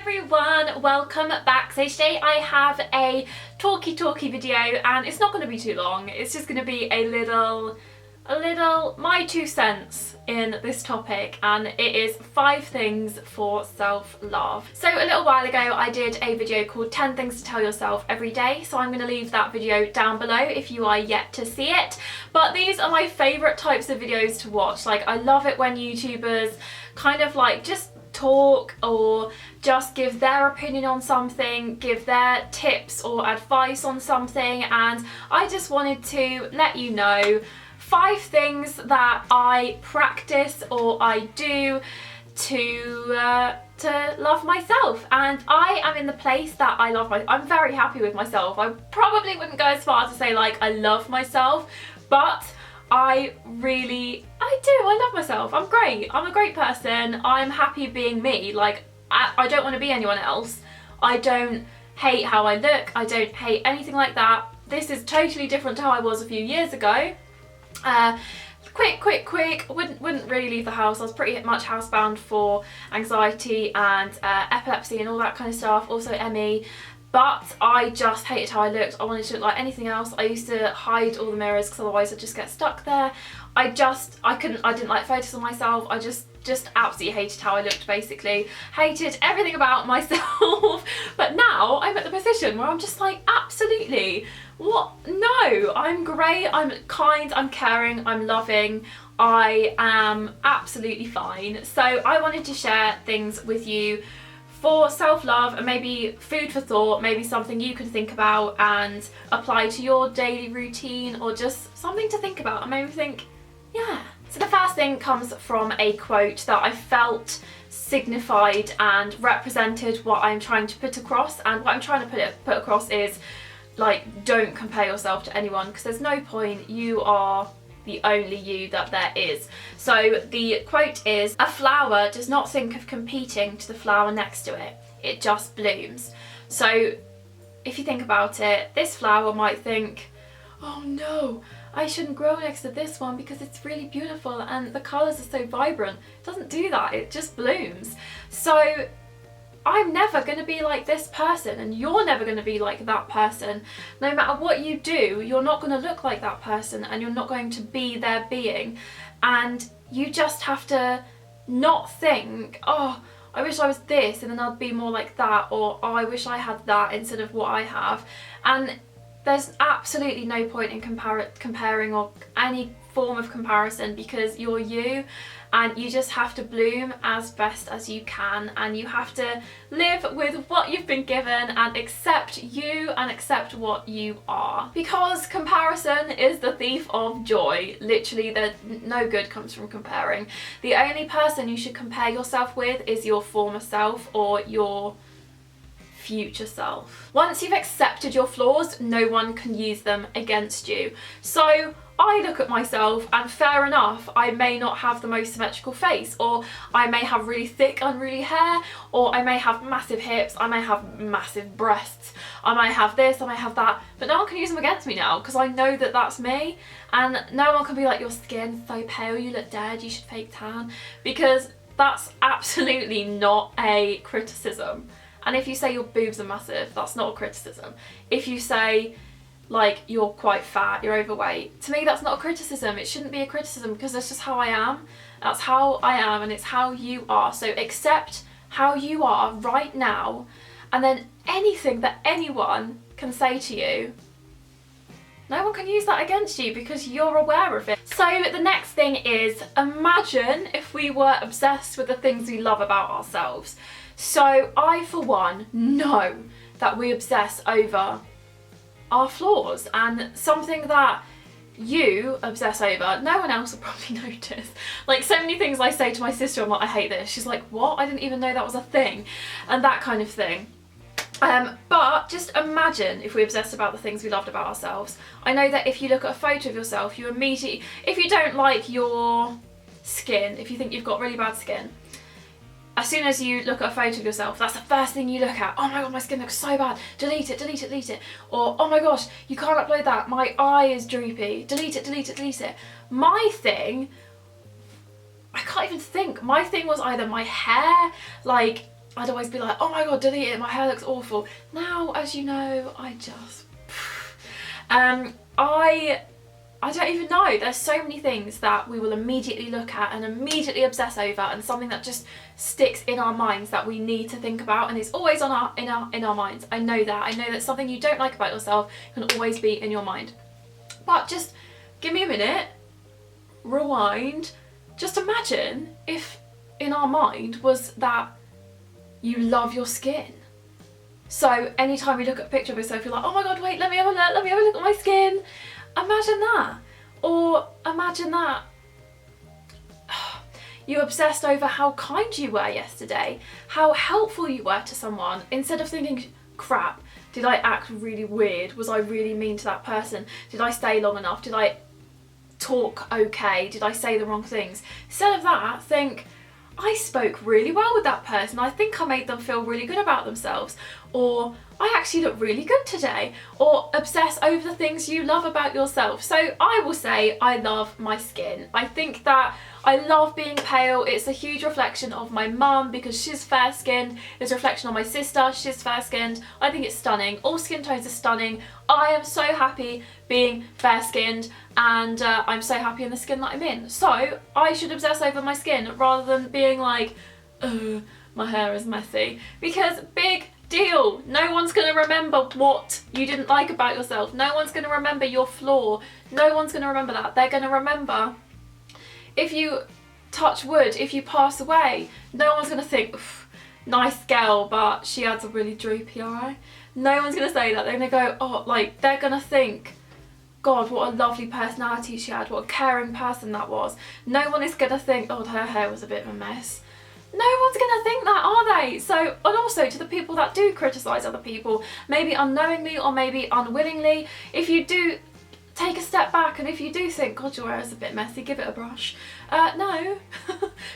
everyone, welcome back. So today I have a talky video and it's not going to be too long. It's just going to be a little my 2 cents in this topic, and it is 5 things for self-love. So a little while ago I did a video called 10 things to tell yourself every day, so I'm going to leave that video down below if you are yet to see it. But these are my favourite types of videos to watch. Like, I love it when YouTubers kind of like just talk or just give their opinion on something, give their tips or advice on something, and I just wanted to let you know 5 things that I practice or I do to love myself. And I am in the place that I love I'm very happy with myself. I probably wouldn't go as far to say like I love myself, but I love myself. I'm great. I'm a great person. I'm happy being me. Like, I don't want to be anyone else. I don't hate how I look. I don't hate anything like that. This is totally different to how I was a few years ago. Quick. Wouldn't really leave the house. I was pretty much housebound for anxiety and epilepsy and all that kind of stuff. Also ME. But I just hated how I looked. I wanted to look like anything else. I used to hide all the mirrors because otherwise I'd just get stuck there. I didn't like photos of myself. I just absolutely hated how I looked, basically. Hated everything about myself. But now I'm at the position where I'm just like, absolutely, what? No, I'm great, I'm kind, I'm caring, I'm loving. I am absolutely fine. So I wanted to share things with you for self-love and maybe food for thought, maybe something you can think about and apply to your daily routine, or just something to think about and maybe think, yeah. So the first thing comes from a quote that I felt signified and represented what I'm trying to put across, and what I'm trying to put across is, like, don't compare yourself to anyone, because there's no point. You are the only you that there is. So the quote is, "A flower does not think of competing to the flower next to it. It just blooms." So if you think about it, this flower might think, oh no, I shouldn't grow next to this one because it's really beautiful and the colours are so vibrant. It doesn't do that, it just blooms. So I'm never going to be like this person, and you're never going to be like that person. No matter what you do, you're not going to look like that person, and you're not going to be their being. And you just have to not think, oh, I wish I was this and then I'd be more like that, or oh, I wish I had that instead of what I have. And there's absolutely no point in comparing or any form of comparison, because you're you, and you just have to bloom as best as you can, and you have to live with what you've been given and accept you and accept what you are, because comparison is the thief of joy. Literally, no good comes from comparing. The only person you should compare yourself with is your former self or your future self. Once you've accepted your flaws, no one can use them against you. So I look at myself, and fair enough, I may not have the most symmetrical face, or I may have really thick unruly hair, or I may have massive hips, I may have massive breasts, I may have this, I may have that, but no one can use them against me now, because I know that that's me. And no one can be like, your skin's so pale, you look dead, you should fake tan, because that's absolutely not a criticism. And if you say your boobs are massive, that's not a criticism. If you say, like, you're quite fat, you're overweight, to me that's not a criticism. It shouldn't be a criticism, because that's just how I am. That's how I am, and it's how you are. So accept how you are right now, and then anything that anyone can say to you, no one can use that against you, because you're aware of it. So the next thing is, imagine if we were obsessed with the things we love about ourselves. So I, for one, know that we obsess over our flaws, and something that you obsess over, no one else will probably notice. Like, so many things I say to my sister, I'm like, I hate this. She's like, what? I didn't even know that was a thing, and that kind of thing. But just imagine if we obsessed about the things we loved about ourselves. I know that if you look at a photo of yourself, you immediately, if you don't like your skin, if you think you've got really bad skin, as soon as you look at a photo of yourself, that's the first thing you look at. Oh my god, my skin looks so bad. Delete it, delete it, delete it. Or, oh my gosh, you can't upload that. My eye is droopy. Delete it, delete it, delete it. My thing, I can't even think. My thing was either my hair, like, I'd always be like, oh my god, delete it, my hair looks awful. Now, as you know, I just... I don't even know. There's so many things that we will immediately look at and immediately obsess over, and something that just sticks in our minds that we need to think about, and it's always in our minds. I know that. I know that something you don't like about yourself can always be in your mind. But just give me a minute, rewind, just imagine if in our mind was that you love your skin. So anytime you look at a picture of yourself, you're like, oh my god, wait, let me have a look at my skin. Imagine that. Or imagine that you obsessed over how kind you were yesterday, how helpful you were to someone, instead of thinking, crap, did I act really weird? Was I really mean to that person? Did I stay long enough? Did I talk okay? Did I say the wrong things? Instead of that, think, I spoke really well with that person. I think I made them feel really good about themselves. Or I actually look really good today. Or obsess over the things you love about yourself. So I will say I love my skin. I think that I love being pale. It's a huge reflection of my mum because she's fair skinned. It's a reflection on my sister, she's fair skinned. I think it's stunning. All skin tones are stunning. I am so happy being fair skinned, and I'm so happy in the skin that I'm in. So I should obsess over my skin rather than being like, oh, my hair is messy. Because big deal. No one's going to remember what you didn't like about yourself. No one's going to remember your flaw. No one's going to remember that. They're going to remember, if you touch wood, if you pass away, no one's going to think, nice girl, but she has a really droopy eye. No one's going to say that. They're going to go, oh, like, they're going to think, God, what a lovely personality she had, what a caring person that was. No one is going to think, oh, her hair was a bit of a mess. No one's going to think that, are they? So, and also to the people that do criticise other people, maybe unknowingly or maybe unwillingly, if you do take a step back and if you do think, God, your hair is a bit messy, give it a brush. No,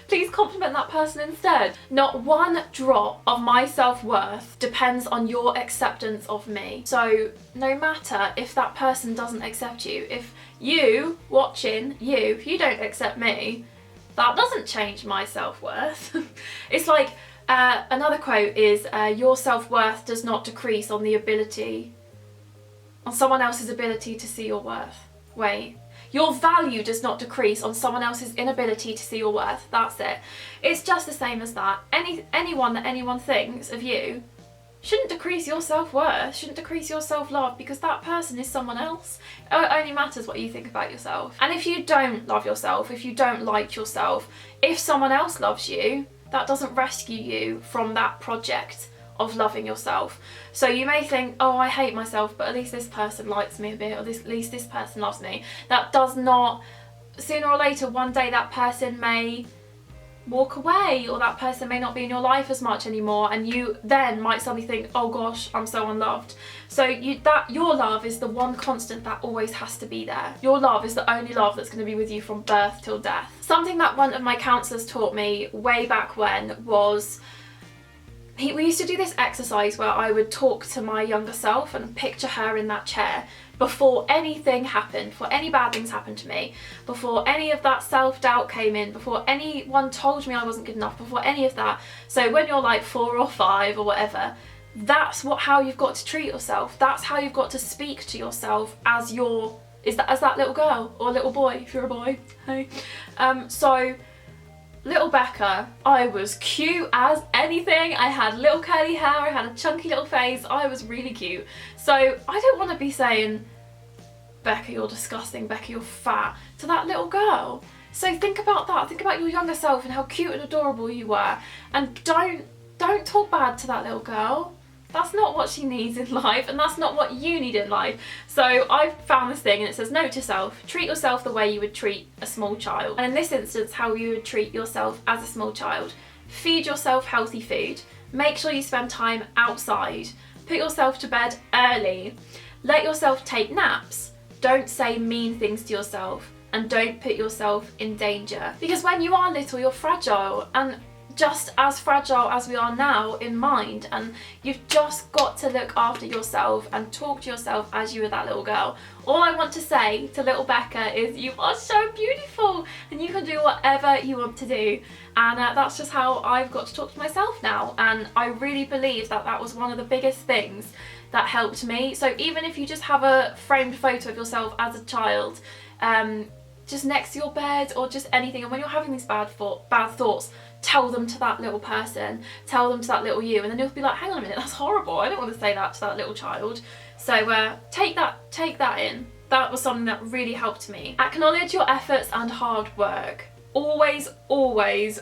please compliment that person instead. Not one drop of my self-worth depends on your acceptance of me. So no matter if that person doesn't accept you, if you watching, if you don't accept me, that doesn't change my self-worth. It's like, another quote is, your self-worth does not decrease on someone else's ability to see your worth. Wait. Your value does not decrease on someone else's inability to see your worth. That's it. It's just the same as that. Anyone that anyone thinks of you shouldn't decrease your self-worth, shouldn't decrease your self-love, because that person is someone else. It only matters what you think about yourself. And if you don't love yourself, if you don't like yourself, if someone else loves you, that doesn't rescue you from that project of loving yourself. So you may think, oh, I hate myself, but at least this person likes me a bit, or at least this person loves me. That does not, sooner or later, one day that person may walk away, or that person may not be in your life as much anymore, and you then might suddenly think, oh gosh, I'm so unloved. So your love is the one constant that always has to be there. Your love is the only love that's going to be with you from birth till death. Something that one of my counsellors taught me way back when was, we used to do this exercise where I would talk to my younger self and picture her in that chair before anything happened, before any bad things happened to me, before any of that self-doubt came in, before anyone told me I wasn't good enough, before any of that. So when you're like 4 or 5 or whatever, that's how you've got to treat yourself. That's how you've got to speak to yourself as that little girl or little boy, if you're a boy. Hey. So little Becca, I was cute as anything. I had little curly hair, I had a chunky little face, I was really cute. So I don't want to be saying, Becca, you're disgusting, Becca, you're fat, to that little girl. So think about that, think about your younger self and how cute and adorable you were, and don't talk bad to that little girl. That's not what she needs in life, and that's not what you need in life. So I've found this thing and it says, note to self, treat yourself the way you would treat a small child. And in this instance, how you would treat yourself as a small child. Feed yourself healthy food. Make sure you spend time outside. Put yourself to bed early. Let yourself take naps. Don't say mean things to yourself, and don't put yourself in danger. Because when you are little, you're fragile, and just as fragile as we are now in mind, and you've just got to look after yourself and talk to yourself as you were that little girl. All I want to say to little Becca is you are so beautiful and you can do whatever you want to do, and that's just how I've got to talk to myself now. And I really believe that that was one of the biggest things that helped me. So even if you just have a framed photo of yourself as a child, just next to your bed or just anything, and when you're having these bad thoughts, tell them to that little person, tell them to that little you, and then you'll be like, hang on a minute, that's horrible, I don't want to say that to that little child. So take that in. That was something that really helped me. Acknowledge your efforts and hard work. Always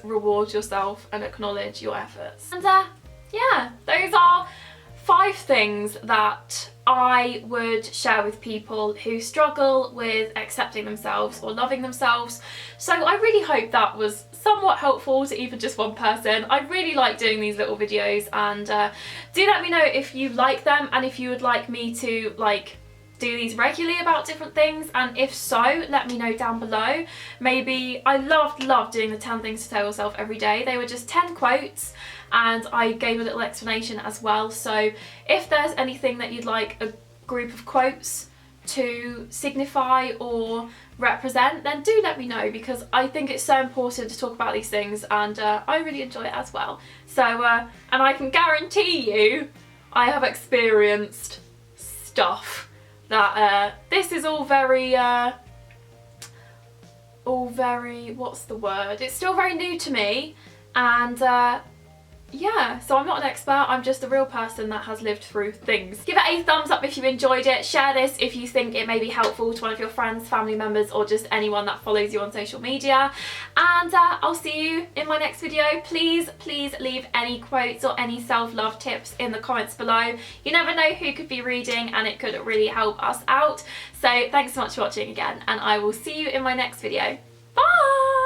reward yourself and acknowledge your efforts. And yeah, those are 5 things that I would share with people who struggle with accepting themselves or loving themselves. So I really hope that was somewhat helpful to even just one person. I really like doing these little videos, and do let me know if you like them and if you would like me to do these regularly about different things, and if so, let me know down below. Maybe I loved doing the 10 things to tell yourself every day. They were just 10 quotes and I gave a little explanation as well. So if there's anything that you'd like a group of quotes to signify or represent, then do let me know, because I think it's so important to talk about these things, and I really enjoy it as well. So and I can guarantee you I have experienced stuff that this is all very what's the word, it's still very new to me, and yeah, so I'm not an expert, I'm just a real person that has lived through things. Give it a thumbs up if you enjoyed it, share this if you think it may be helpful to one of your friends, family members, or just anyone that follows you on social media, and I'll see you in my next video. Please leave any quotes or any self-love tips in the comments below. You never know who could be reading and it could really help us out. So thanks so much for watching again, and I will see you in my next video. Bye!